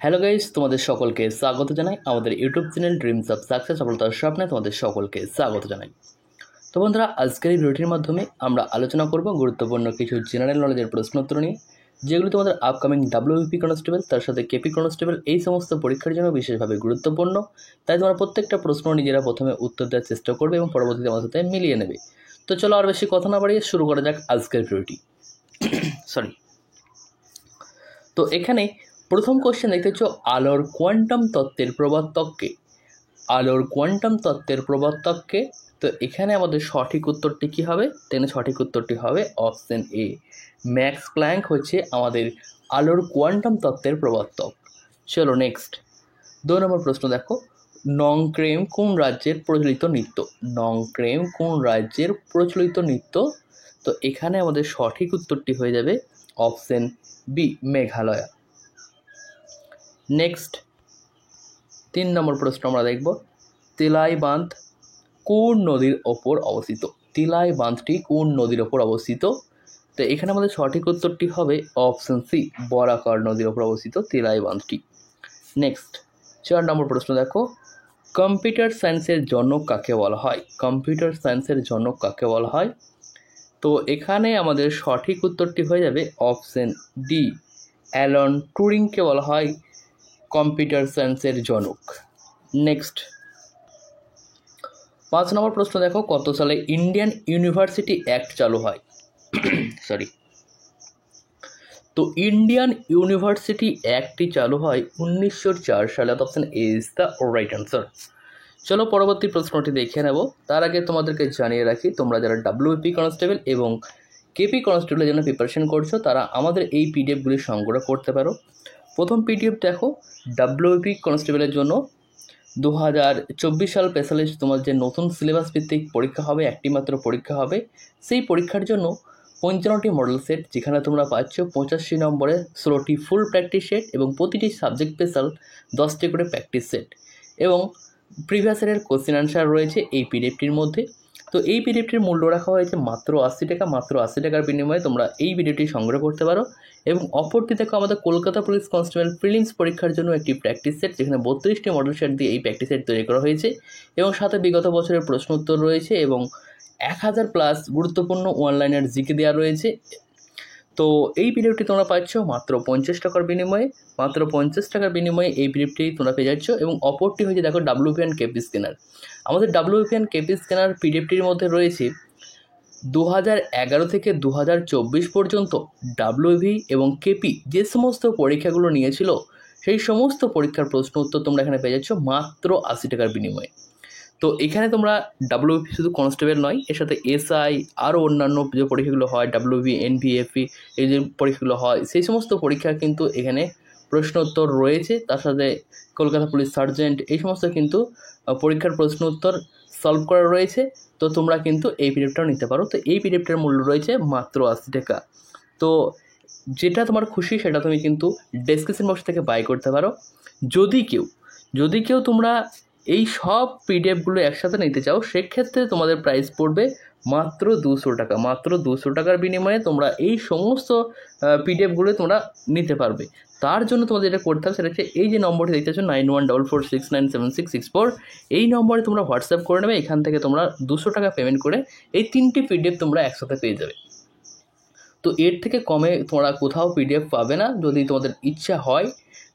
Hello guys, তোমাদের সকলকে স্বাগত জানাই আমাদের YouTube channel dreams of success সফলতার স্বপ্নে তোমাদের সকলকে স্বাগত জানাই। তো বন্ধুরা, আজকের এই ভিডিওটির মাধ্যমে আমরা আলোচনা করব গুরুত্বপূর্ণ কিছু জেনারেল নলেজের প্রশ্নোত্তর নিয়ে, যেগুলো তোমাদের আপকামিং ডাব্লিউবিপি কনস্টেবল তার সাথে কেপি কনস্টেবল এই সমস্ত পরীক্ষার জন্য বিশেষভাবে গুরুত্বপূর্ণ। তাই তোমরা প্রত্যেকটা প্রশ্ন নিজেরা প্রথমে উত্তর দেওয়ার চেষ্টা করবে এবং পরবর্তীতে আমার সাথে মিলিয়ে নেবে। তো চলো আর বেশি কথা না বাড়িয়ে শুরু করা যাক আজকের ভিডিওটি। তো এখানে প্রথম কোশ্চেন দেখতেছ, আলোর কোয়ান্টাম তত্ত্বের প্রবর্তককে। আলোর কোয়ান্টাম তত্ত্বের প্রবর্তককে। তো এখানে আমাদের সঠিক উত্তরটি কী হবে? তাহলে সঠিক উত্তরটি হবে অপশন এ, ম্যাক্স প্ল্যাঙ্ক হচ্ছে আমাদের আলোর কোয়ান্টাম তত্ত্বের প্রবর্তক। চলো নেক্সট 2 নম্বর প্রশ্ন দেখো, নংক্রেম কোন রাজ্যের প্রচলিত নৃত্য? নংক্রেম কোন রাজ্যের প্রচলিত নৃত্য? তো এখানে আমাদের সঠিক উত্তরটি হয়ে যাবে অপশন বি, মেঘালয়া। নেক্সট 3 নম্বর প্রশ্ন আমরা দেখব, তিলাই বাঁধ কোন নদীর ওপর অবস্থিত? তিলাই বাঁধটি কোন নদীর ওপর অবস্থিত? তো এখানে আমাদের সঠিক উত্তরটি হবে অপশন সি, বরাকর নদীর ওপর অবস্থিত তিলাই বাঁধটি। নেক্সট 4 নম্বর প্রশ্ন দেখো, কম্পিউটার সায়েন্সের জনক কাকে বলা হয়? কম্পিউটার সায়েন্সের জনক কাকে বলা হয়? তো এখানে আমাদের সঠিক উত্তরটি হয়ে যাবে অপশন ডি, অ্যালান টুরিংকে বলা হয় কম্পিউটার সায়েন্সের জনক। নেক্সট 5 নম্বর প্রশ্ন দেখো, কত সালে ইন্ডিয়ান ইউনিভার্সিটি অ্যাক্ট চালু হয়? তো ইন্ডিয়ান ইউনিভার্সিটি অ্যাক্টটি চালু হয় 1904 সালে। Option A is the right answer. চলো পরবর্তী প্রশ্নটি দেখে নেব। তার আগে তোমাদেরকে জানিয়ে রাখি, তোমরা যারা ডাব্লিউপি কনস্টেবল এবং কেপি কনস্টেবলের জন্য প্রিপারেশন করছো, তারা আমাদের এই পিডিএফগুলি সংগ্রহ করতে পারো। প্রথম পিডিএফ দেখো, ডাব্লিউপি কনস্টেবলের জন্য 2024 সাল স্পেশালিস্ট তোমার যে নতুন সিলেবাস ভিত্তিক পরীক্ষা হবে, একটি মাত্র পরীক্ষা হবে। সেই পরীক্ষার জন্য 55টি মডেল সেট, যেখানে তোমরা পাচ্ছ 85 নম্বরে 16টি ফুল প্র্যাকটিস সেট এবং প্রতিটি সাবজেক্ট স্পেশাল 10টি করে প্র্যাকটিস সেট এবং প্রিভিয়াস ইয়ারের কোশ্চেন অ্যান্সার রয়েছে এই পিডিএফটির মধ্যে। তো এই পিডিএফটির মূল্য রাখা হয়েছে মাত্র 80 টাকা। মাত্র 80 টাকার বিনিময়ে তোমরা এই পিডিএফটি সংগ্রহ করতে পারো। এবং অপরটি দেখো, আমাদের কলকাতা পুলিশ কনস্টেবল প্রিলিমস পরীক্ষার জন্য একটি প্র্যাকটিস সেট, যেখানে 32টি মডেল সেট দিয়ে এই প্র্যাকটিস সেট তৈরি করা হয়েছে এবং সাথে বিগত বছরের প্রশ্ন উত্তর রয়েছে এবং 1000+ গুরুত্বপূর্ণ অনলাইনের জিকে দেওয়া রয়েছে। তো এই পিডিএফটি তোমরা পাচ্ছ মাত্র 50 টাকার বিনিময়ে। মাত্র 50 টাকার বিনিময়ে এই পিডিএফটি তোমরা পেয়ে যাচ্ছ। এবং অপরটি হয়েছে দেখো ডাব্লিউপি অ্যান্ড কেপি স্ক্যানার। আমাদের ডাব্লিউপি অ্যান্ড কেপি স্ক্যানার পিডিএফটির মধ্যে রয়েছে 2011 থেকে 2024 পর্যন্ত ডাব্লিউভি এবং কেপি যে সমস্ত পরীক্ষাগুলো নিয়েছিল, সেই সমস্ত পরীক্ষার প্রশ্ন উত্তর তোমরা এখানে পেয়ে যাচ্ছ মাত্র 80 টাকার বিনিময়ে। তো এখানে তোমরা ডাব্লিউপি শুধু কনস্টেবল নয়, এর সাথে এসআই আরও অন্যান্য যে পরীক্ষাগুলো হয়, ডাব্লিউবি, এনভিএফই, এই যে পরীক্ষাগুলো হয়, সেই সমস্ত পরীক্ষা কিন্তু এখানে প্রশ্ন উত্তর রয়েছে। তার সাথে কলকাতা পুলিশ সার্জেন্ট, এই সমস্ত কিন্তু পরীক্ষার প্রশ্ন উত্তর সলভ করা রয়েছে। তো তোমরা কিন্তু এই পিডিএফটাও নিতে পারো। তো এই পিডিএফটার মূল্য রয়েছে মাত্র 80 টাকা। তো যেটা তোমার খুশি সেটা তুমি কিন্তু ডেসক্রিপশন বক্স থেকে বাই করতে পারো। যদি কেউ তোমরা এই সব পিডিএফগুলো একসাথে নিতে চাও, সেক্ষেত্রে তোমাদের প্রাইস পড়বে মাত্র 200 টাকা। মাত্র 200 টাকার বিনিময়ে তোমরা এই সমস্ত পিডিএফগুলো তোমরা নিতে পারবে। তার জন্য তোমাদের যেটা করতে হবে সেটা হচ্ছে, এই যে নম্বরটি দেখতেছো 9144697664, এই নম্বরে তোমরা হোয়াটসঅ্যাপ করে নেবে। এখান থেকে তোমরা 200 টাকা পেমেন্ট করে এই 3টি পিডিএফ তোমরা একসাথে পেয়ে যাবে। তো এর থেকে কমে তোমরা কোথাও পিডিএফ পাবে না। যদি তোমাদের ইচ্ছা হয়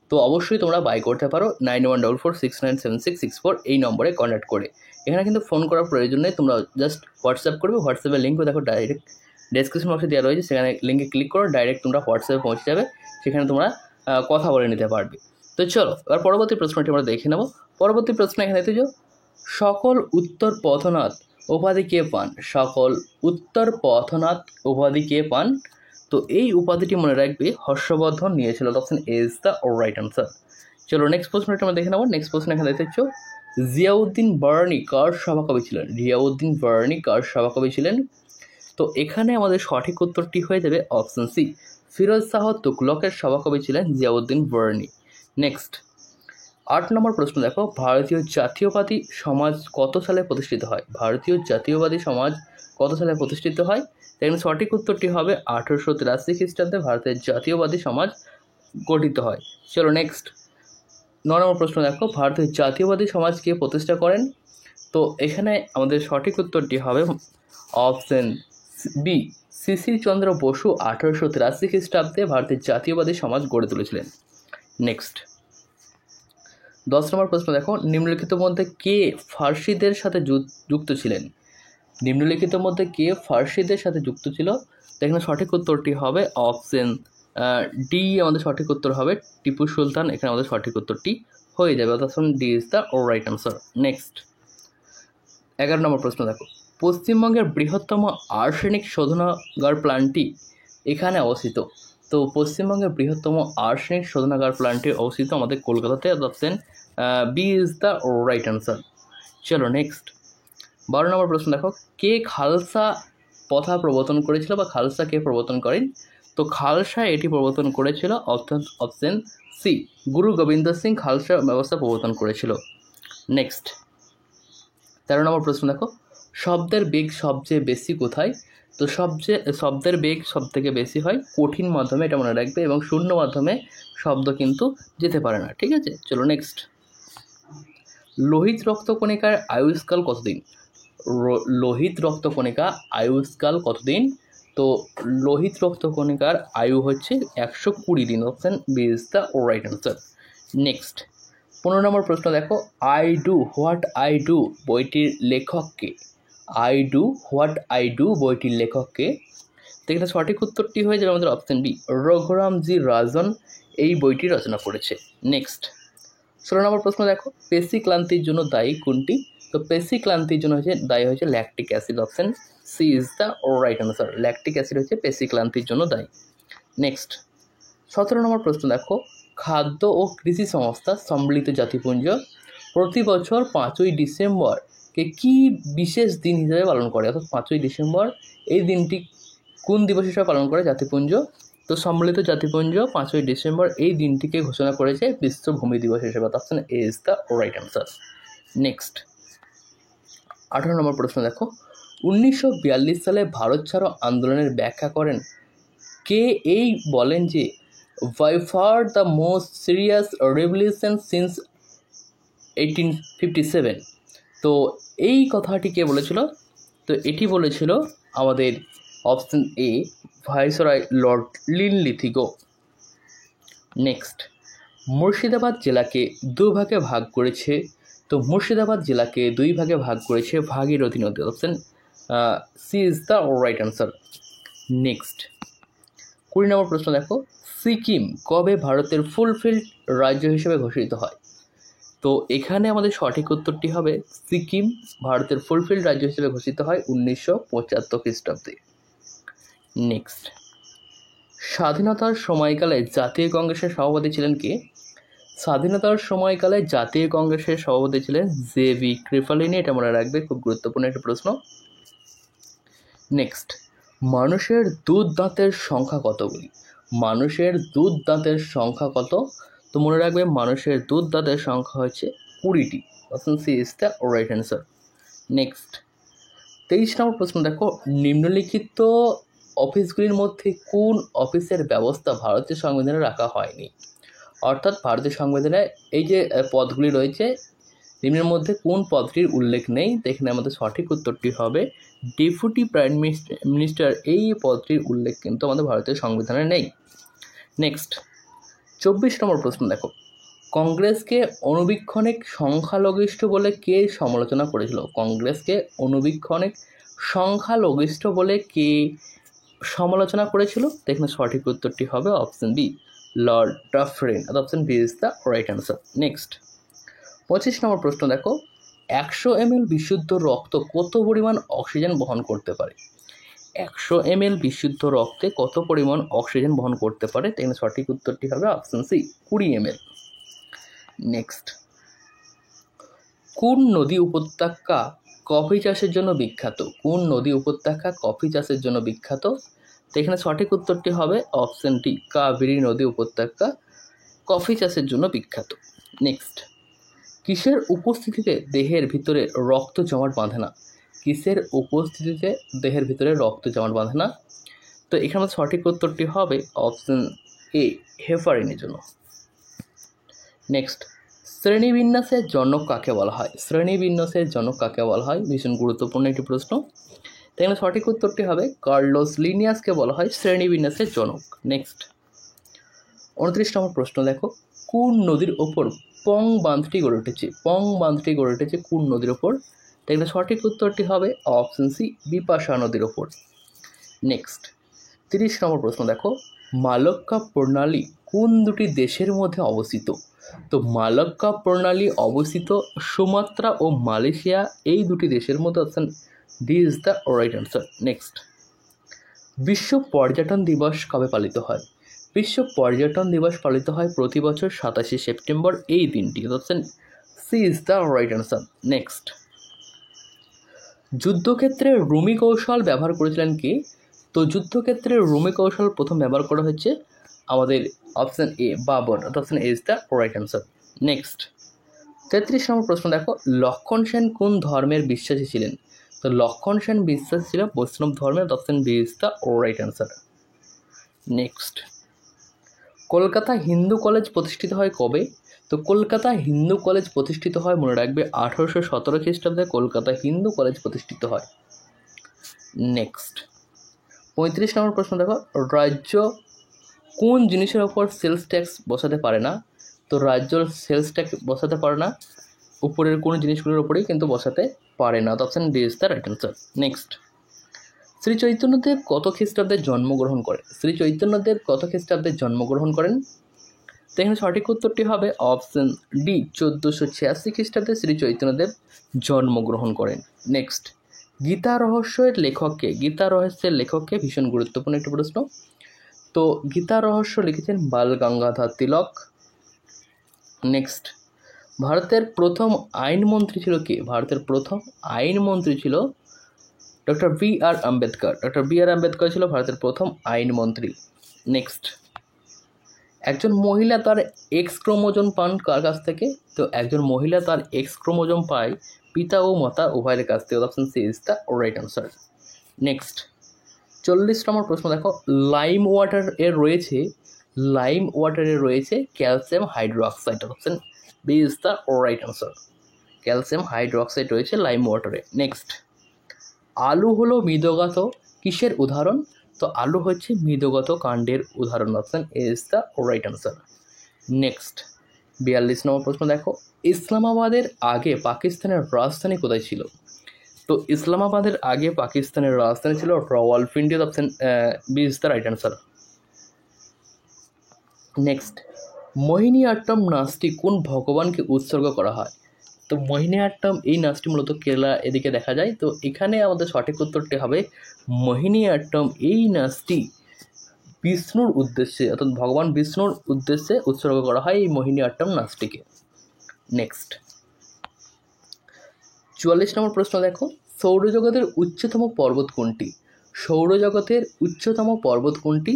তো অবশ্যই তোমরা বাই করতে পারো 9144697664 এই নম্বরে কন্ট্যাক্ট করে। এখানে কিন্তু ফোন করার প্রয়োজন নেই, তোমরা জাস্ট হোয়াটসঅ্যাপ করবে। হোয়াটসঅ্যাপের লিঙ্কও দেখো ডাইরেক্ট ডেসক্রিপশন বক্সে দেওয়া রয়েছে, সেখানে লিঙ্কে ক্লিক করো, ডাইরেক্ট তোমরা হোয়াটসঅ্যাপে পৌঁছে যাবে, সেখানে তোমরা কথা বলে নিতে পারবে। তো চলো এবার পরবর্তী প্রশ্নটি আমরা দেখে নেব। পরবর্তী প্রশ্ন এখানে দেখতে, সকল উত্তর পথনাথ উপাধি কে পান? সকল উত্তর পথনাথ উপাধি কে পান? তো এই উপাধিটি মনে রাখবে হর্ষবর্ধন নিয়েছিল। Option A is the right answer. চলো নেক্সট প্রশ্নটা আমরা দেখে নেব। নেক্সট প্রশ্ন এখানে দেখতে, জিয়াউদ্দিন বার্নি কার সভাকবি ছিলেন? জিয়াউদ্দিন বার্নি কার সভাকবি ছিলেন? তো এখানে আমাদের সঠিক উত্তরটি হয়ে যাবে অপশন সি, ফিরোজ শাহ তুগলকের সভাকবি ছিলেন জিয়াউদ্দিন বার্নি। নেক্সট 8 নম্বর প্রশ্ন দেখো, ভারতীয় জাতীয়বাদী সমাজ কত সালে প্রতিষ্ঠিত হয়? ভারতীয় জাতীয়বাদী সমাজ কত সালে প্রতিষ্ঠিত হয়? এখানে সঠিক উত্তরটি হবে 1883 খ্রিস্টাব্দে ভারতের জাতীয়বাদী সমাজ গঠিত হয়। চলো নেক্সট 9 নম্বর প্রশ্ন দেখো, ভারতের জাতীয়বাদী সমাজ কে প্রতিষ্ঠা করেন? তো এখানে আমাদের সঠিক উত্তরটি হবে অপশন বি, শিশির চন্দ্র বসু 1883 খ্রিস্টাব্দে ভারতের জাতীয়বাদী সমাজ গড়ে তুলেছিলেন। নেক্সট 10 নম্বর প্রশ্ন দেখো, নিম্নলিখিত মধ্যে কে ফার্সিদের সাথে যুক্ত ছিলেন? নিম্নলিখিত মধ্যে কে ফার্সিদের সাথে যুক্ত ছিল? এখানে সঠিক উত্তরটি হবে অপশন ডি, আমাদের সঠিক উত্তর হবে টিপু সুলতান। এখানে আমাদের সঠিক উত্তরটি হয়ে যাবে, অর্থাৎ D is the right answer. Next 11 নম্বর প্রশ্ন দেখো, পশ্চিমবঙ্গের বৃহত্তম আর্সেনিক শোধনাগার প্ল্যান্টটি এখানে অবস্থিত। তো পশ্চিমবঙ্গের বৃহত্তম আর্সেনিক শোধনাগার প্ল্যান্টটি অবস্থিত আমাদের কলকাতাতে, option B is the right answer. চলো নেক্সট 12 নম্বর প্রশ্ন দেখো, কে খালসা প্রথা প্রবর্তন করেছিল বা খালসা কে প্রবর্তন করেন? তো খালসা এটি প্রবর্তন করেছিল অপশন সি, গুরু গোবিন্দ সিং খালসা ব্যবস্থা প্রবর্তন করেছিল। নেক্সট 13 নম্বর প্রশ্ন দেখো, শব্দের বেগ সবচেয়ে বেশি কোথায়? তো শব্দের বেগ সব থেকে বেশি হয় কঠিন মাধ্যমে, এটা মনে রাখবে, এবং শূন্য মাধ্যমে শব্দ কিন্তু যেতে পারে না। ঠিক আছে, চলো নেক্সট, লোহিত রক্তকণিকার আয়ুষ্কাল কতদিন? লোহিত রক্তকণিকা আয়ুষ্কাল কতদিন? তো লোহিত রক্তকণিকার আয়ু হচ্ছে 120 দিন। Option B is the right answer. Next 15 number প্রশ্ন দেখো, I do what I do বইটির লেখককে? I do what I do বইটির লেখককে? তো এখানে সঠিক উত্তরটি হয়ে যাবে আমাদের অপশন বি, রঘুরামজি রাজন এই বইটি রচনা করেছে। নেক্সট 16 নম্বর প্রশ্ন দেখো, পেশি ক্লান্তির জন্য দায়ী কোনটি? তো পেশি ক্লান্তির জন্য দায়ী হয়েছে lactic acid. Option C is the right answer. Lactic acid হচ্ছে পেশি ক্লান্তির জন্য দায়ী। নেক্সট 17 নম্বর প্রশ্ন দেখো, খাদ্য ও কৃষি সংস্থা সম্মিলিত জাতিপুঞ্জ প্রতি বছর 5ই ডিসেম্বরকে কি বিশেষ দিন হিসেবে পালন করে? অর্থাৎ 5ই ডিসেম্বর এই দিনটি কোন দিবস হিসেবে পালন করে জাতিপুঞ্জ? তো সম্মিলিত জাতিপুঞ্জ 5ই ডিসেম্বর এই দিনটিকে ঘোষণা করেছে বিশ্ব ভূমি দিবস হিসেবে। Option A is the right answer. Next 18 নম্বর প্রশ্ন দেখো, 1942 সালে ভারত ছাড়ো আন্দোলনের ব্যাখ্যা করেন কে? এই বলেন যে by far the most serious revolution since 1857। তো এই কথাটি কে বলেছিল? তো এটি বলেছিল আমাদের option A, viceroy Lord Linlithgow. Next, Murshidabad জেলাকে দুভাগে ভাগ করেছে। তো মুর্শিদাবাদ জেলাকে 2 ভাগে ভাগ করেছে ভাগীরথী নদী। Option C is the right answer. Next 20 number প্রশ্ন দেখো, সিকিম কবে ভারতের ফুলফিলড রাজ্য হিসেবে ঘোষিত হয়? তো এখানে আমাদের সঠিক উত্তরটি হবে সিকিম ভারতের ফুলফিলড রাজ্য হিসেবে ঘোষিত হয় 1975 খ্রিস্টাব্দে। নেক্সট, স্বাধীনতার সময়কালে জাতীয় কংগ্রেসের সভাপতি ছিলেন কে? স্বাধীনতার সময়কালে জাতীয় কংগ্রেসের সভাপতি ছিলেন জে.বি. কৃপালিনী। এটা মনে রাখবে, খুব গুরুত্বপূর্ণ একটা প্রশ্ন। নেক্সট, মানুষের দুধ দাঁতের সংখ্যা কতগুলি? মানুষের দুধ দাঁতের সংখ্যা কত? তো মনে রাখবে, মানুষের দুধ দাঁতের সংখ্যা হচ্ছে 20টি। Option C is the right answer. Next 23 নম্বর প্রশ্ন দেখো, নিম্নলিখিত অফিসগুলির মধ্যে কোন অফিসের ব্যবস্থা ভারতীয় সংবিধানে রাখা হয়নি? অর্থাৎ ভারতীয় সংবিধানে এই যে পদগুলি রয়েছে, নিম্নের মধ্যে কোন পদটির উল্লেখ নেই? এখানে আমাদের সঠিক উত্তরটি হবে ডেপুটি প্রাইম মিনিস্টার। এই পদটির উল্লেখ কিন্তু আমাদের ভারতীয় সংবিধানে নেই। নেক্সট 24 নম্বর প্রশ্ন দেখো, কংগ্রেসকে অনুবীক্ষণিক সংখ্যালঘিষ্ঠ বলে কে সমালোচনা করেছিল? কংগ্রেসকে অনুবীক্ষণিক সংখ্যালঘিষ্ঠ বলে কে সমালোচনা করেছিল? এখানে সঠিক উত্তরটি হবে option B, Lord Dufferin. Option B is the right answer. Next 25 number প্রশ্ন দেখো, 100 ml বিশুদ্ধ রক্ত কত পরিমাণ অক্সিজেন বহন করতে পারে? 100 ml বিশুদ্ধ রক্তে কত পরিমাণ অক্সিজেন বহন করতে পারে? এখানে সঠিক উত্তরটি হবে অপশন সি, 20 ml। নেক্সট, কোন নদী উপত্যকা কফি চাষের জন্য বিখ্যাত? কোন নদী উপত্যকা কফি চাষের জন্য বিখ্যাত? তো এখানে সঠিক উত্তরটি হবে অপশন ডি, কাবেরী নদী উপত্যকা কফি চাষের জন্য বিখ্যাত। নেক্সট, কিসের উপস্থিতিতে দেহের ভিতরে রক্ত জমাট বাঁধে না? কিসের উপস্থিতিতে দেহের ভিতরে রক্ত জমাট বাঁধে না? তো এখানে সঠিক উত্তরটি হবে অপশন এ, হেপারিনের জন্য। নেক্সট শ্রেণীবিন্যাসের জনক কাকে বলা হয়? শ্রেণীবিন্যাসের জনক কাকে বলা হয়? ভীষণ গুরুত্বপূর্ণ একটি প্রশ্ন। তাহলে সঠিক উত্তরটি হবে কার্লোস লিনিয়াসকে বলা হয় শ্রেণীবিন্যাসের জনক। নেক্সট 29 নম্বর প্রশ্ন দেখো, কোন নদীর ওপর পং বাঁধটি গড়ে উঠেছে? পং বাঁধটি গড়ে উঠেছে কোন নদীর ওপর? তাহলে সঠিক উত্তরটি হবে অপশন সি, বিপাশা নদীর ওপর। নেক্সট 30 নম্বর প্রশ্ন দেখো, মালক্কা প্রণালী কোন দুটি দেশের মধ্যে অবস্থিত? তো মালক্কা প্রণালী অবস্থিত সুমাত্রা ও মালয়েশিয়া, এই দুটি দেশের মধ্যে। Option D is the right answer. Next, বিশ্ব পর্যটন দিবস কবে পালিত হয়? বিশ্ব পর্যটন দিবস পালিত হয় প্রতি বছর 27শে সেপ্টেম্বর, এই দিনটি। Option C is the right answer. Next, যুদ্ধক্ষেত্রে রুমি কৌশল ব্যবহার করেছিলেন কে? তো যুদ্ধক্ষেত্রে রুমি কৌশল প্রথম ব্যবহার করা হচ্ছে আমাদের option A, Babur. Option A is the right answer. Next 33 number প্রশ্ন দেখো, লক্ষণ সেন কোন ধর্মের বিশ্বাসী ছিলেন? তো লক্ষণ সেন বিশ্বাসী ছিল বৈষ্ণব ধর্মের। Option B is the right answer. Next, Kolkata Hindu college প্রতিষ্ঠিত হয় কবে? তো কলকাতা হিন্দু কলেজ প্রতিষ্ঠিত হয়, মনে রাখবে, 1817 খ্রিস্টাব্দে কলকাতা হিন্দু কলেজ প্রতিষ্ঠিত হয়। নেক্সট 35 নম্বর প্রশ্ন দেখো, রাজ্য কোন জিনিসের ওপর সেলস ট্যাক্স বসাতে পারে না? তো রাজ্য সেলস ট্যাক্স বসাতে পারে না উপরের কোন জিনিসগুলোর ওপরেই কিন্তু বসাতে পারে না। Option D is the right answer. Next, Shri Chaitanyadev কত খ্রিস্টাব্দে জন্মগ্রহণ করেন? শ্রী চৈতন্যদেব কত খ্রিস্টাব্দে জন্মগ্রহণ করেন? তো এখানে সঠিক উত্তরটি হবে অপশন ডি, 1486 খ্রিস্টাব্দে শ্রী চৈতন্যদেব জন্মগ্রহণ করেন। নেক্সট, গীতা রহস্যের লেখককে? গীতা রহস্যের লেখককে, ভীষণ গুরুত্বপূর্ণ একটি প্রশ্ন। তো গীতা রহস্য লিখেছেন বাল গঙ্গাধর তিলক। নেক্সট, ভারতের প্রথম আইনমন্ত্রী ছিল কে? ভারতের প্রথম আইনমন্ত্রী ছিল ডক্টর বি আর আম্বেদকর। ডক্টর বি আর আম্বেদকর ছিল ভারতের প্রথম আইনমন্ত্রী। নেক্সট, একজন মহিলা তার এক্স ক্রোমোজোম পান কার কাছ থেকে? তো একজন মহিলা তার এক্স ক্রোমোজোম পায় পিতা ও মাতা উভয়ের কাছ থেকে। Option C is the right answer. Next 40 number প্রশ্ন দেখো, লাইম ওয়াটারে রয়েছে calcium hydroxide. Option B is the right answer. Calcium hydroxide রয়েছে লাইম ওয়াটারে। নেক্সট, আলু হলো মৃদগত কিসের উদাহরণ? তো আলু হচ্ছে মৃদগত কাণ্ডের উদাহরণ। Option A is the right answer. Next 42 নম্বর প্রশ্ন দেখো, ইসলামাবাদের আগে পাকিস্তানের রাজধানী কোথায় ছিল? তো ইসলামাবাদের আগে পাকিস্তানের রাজধানী ছিল Rawalpindi. Option B is the right answer. Next, Mohiniyattam নাচটি কোন ভগবানকে উৎসর্গ করা হয়? তো মোহিনীআট্টম এই নাচটি মূলত কেরালা এদিকে দেখা যায়। তো এখানে আমাদের সঠিক উত্তরটি হবে মোহিনীআট্টম এই নাচটি বিষ্ণুর উদ্দেশ্যে, অর্থাৎ ভগবান বিষ্ণুর উদ্দেশ্যে উৎসর্গ করা হয় এই মোহিনীআট্টম নাচটিকে। নেক্সট 44 নম্বর প্রশ্ন দেখো, সৌরজগতের উচ্চতম পর্বত কোনটি? সৌরজগতের উচ্চতম পর্বত কোনটি?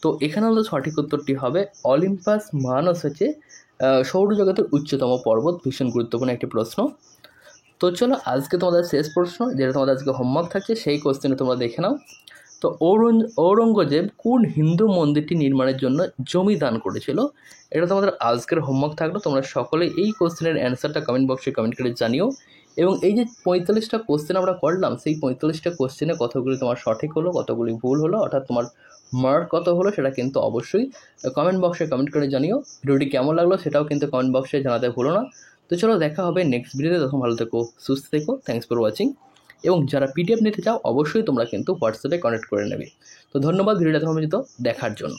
তো এখানে আমাদের সঠিক উত্তরটি হবে অলিম্পাস মানস হচ্ছে সৌরজগতের উচ্চতম পর্বত। ভীষণ গুরুত্বপূর্ণ একটি প্রশ্ন। তো চলো আজকে তোমাদের শেষ প্রশ্ন, যেটা তোমাদের আজকে হোমওয়ার্ক থাকছে, সেই কোশ্চেনে তোমরা দেখে নাও। তো ঔরঙ্গজেব কোন হিন্দু মন্দিরটি নির্মাণের জন্য জমি দান করেছিল? এটা তোমাদের আজকের হোমওয়ার্ক থাকলো। তোমরা সকলে এই কোশ্চেনের অ্যান্সারটা কমেন্ট বক্সে কমেন্ট করে জানিও। এবং এই যে 45টা কোশ্চেন আমরা করলাম, সেই 45টা কোশ্চেনে কতগুলি তোমার সঠিক হলো, কতগুলি ভুল হলো, অর্থাৎ তোমার মার্ক কত হলো, সেটা কিন্তু অবশ্যই কমেন্ট বক্সে কমেন্ট করে জানিও। ভিডিওটি কেমন লাগলো সেটাও কিন্তু কমেন্ট বক্সে জানাতে ভুলো না। তো চলো দেখা হবে নেক্সট ভিডিওতে। তখন ভালো থেকো, সুস্থ থেকো। Thanks for watching. এবং যারা পিডিএফ নিতে চাও অবশ্যই তোমরা কিন্তু হোয়াটসঅ্যাপে কানেক্ট করে নেবে। তো ধন্যবাদ ভিডিওটা দেখার জন্য।